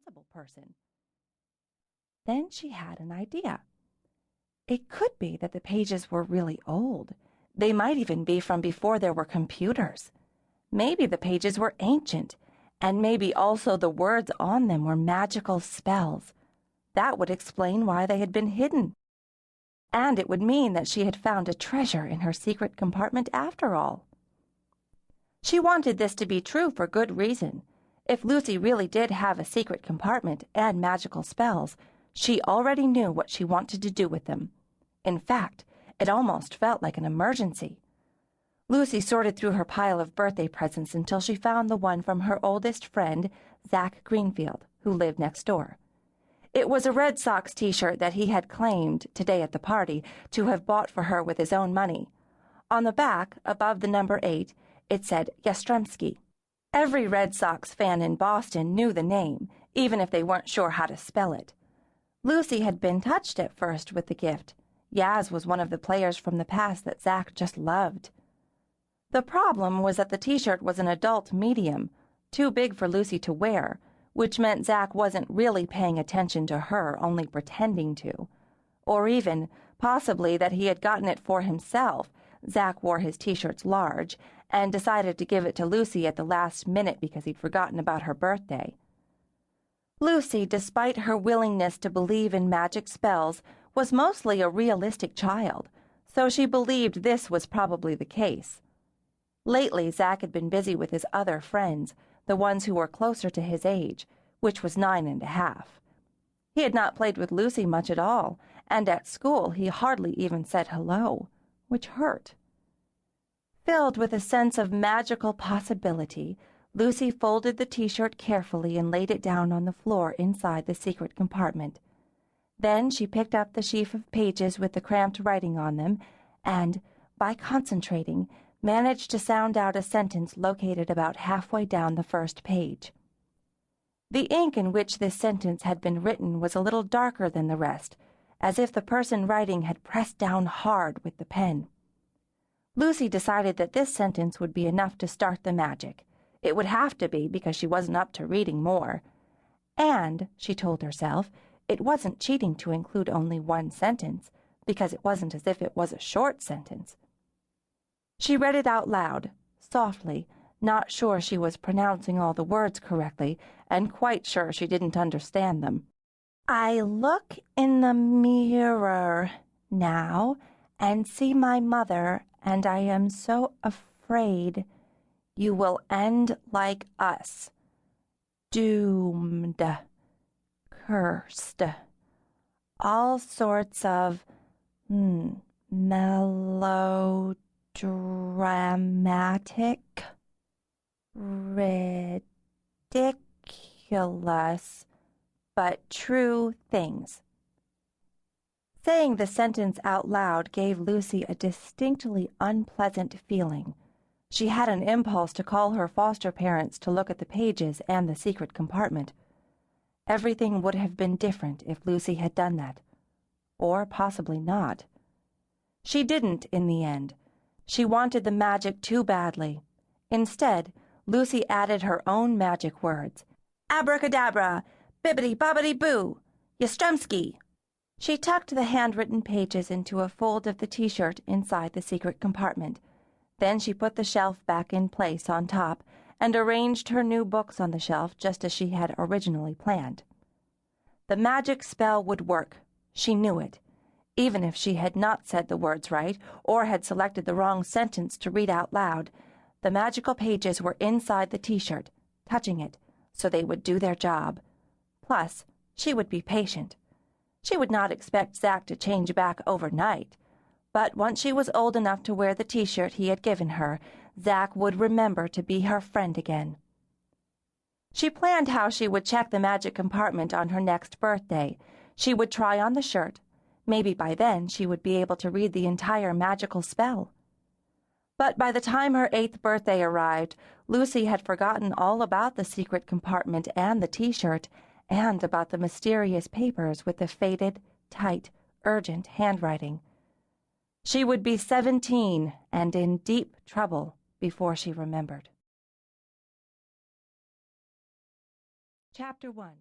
sensible person. Then she had an idea. It could be that the pages were really old. They might even be from before there were computers. Maybe the pages were ancient, and maybe also the words on them were magical spells. That would explain why they had been hidden. And it would mean that she had found a treasure in her secret compartment after all. She wanted this to be true for good reason. If Lucy really did have a secret compartment and magical spells, she already knew what she wanted to do with them. In fact, it almost felt like an emergency. Lucy sorted through her pile of birthday presents until she found the one from her oldest friend, Zach Greenfield, who lived next door. It was a Red Sox t-shirt that he had claimed, today at the party, to have bought for her with his own money. On the back, above the number 8, it said Yastrzemski. Every Red Sox fan in Boston knew the name, even if they weren't sure how to spell it. Lucy had been touched at first with the gift. Yaz was one of the players from the past that Zach just loved. The problem was that the t-shirt was an adult medium, too big for Lucy to wear, which meant Zach wasn't really paying attention to her, only pretending to. Or even, possibly, that he had gotten it for himself. Zach wore his t-shirts large, and decided to give it to Lucy at the last minute because he'd forgotten about her birthday. Lucy, despite her willingness to believe in magic spells, was mostly a realistic child, so she believed this was probably the case. Lately, Zach had been busy with his other friends, the ones who were closer to his age, which was 9.5. He had not played with Lucy much at all, and at school he hardly even said hello, which hurt. Filled with a sense of magical possibility, Lucy folded the t-shirt carefully and laid it down on the floor inside the secret compartment. Then she picked up the sheaf of pages with the cramped writing on them and, by concentrating, managed to sound out a sentence located about halfway down the first page. The ink in which this sentence had been written was a little darker than the rest, as if the person writing had pressed down hard with the pen. Lucy decided that this sentence would be enough to start the magic. It would have to be because she wasn't up to reading more. And, she told herself, it wasn't cheating to include only one sentence, because it wasn't as if it was a short sentence. She read it out loud, softly, not sure she was pronouncing all the words correctly, and quite sure she didn't understand them. I look in the mirror now and see my mother, and I am so afraid you will end like us. Doomed. Cursed. All sorts of melodramatic, ridiculous, but true things. Saying the sentence out loud gave Lucy a distinctly unpleasant feeling. She had an impulse to call her foster parents to look at the pages and the secret compartment. Everything would have been different if Lucy had done that. Or possibly not. She didn't, in the end. She wanted the magic too badly. Instead, Lucy added her own magic words. Abracadabra! Bibbidi-bobbidi-boo! Yastrzemski! She tucked the handwritten pages into a fold of the t-shirt inside the secret compartment. Then she put the shelf back in place on top and arranged her new books on the shelf just as she had originally planned. The magic spell would work. She knew it. Even if she had not said the words right or had selected the wrong sentence to read out loud, the magical pages were inside the t-shirt, touching it, so they would do their job. Plus, she would be patient. She would not expect Zach to change back overnight, but once she was old enough to wear the t-shirt he had given her, Zach would remember to be her friend again. She planned how she would check the magic compartment on her next birthday. She would try on the shirt. Maybe by then she would be able to read the entire magical spell. But by the time her 8th birthday arrived, Lucy had forgotten all about the secret compartment and the t-shirt, and about the mysterious papers with the faded, tight, urgent handwriting. She would be 17 and in deep trouble before she remembered. Chapter 1.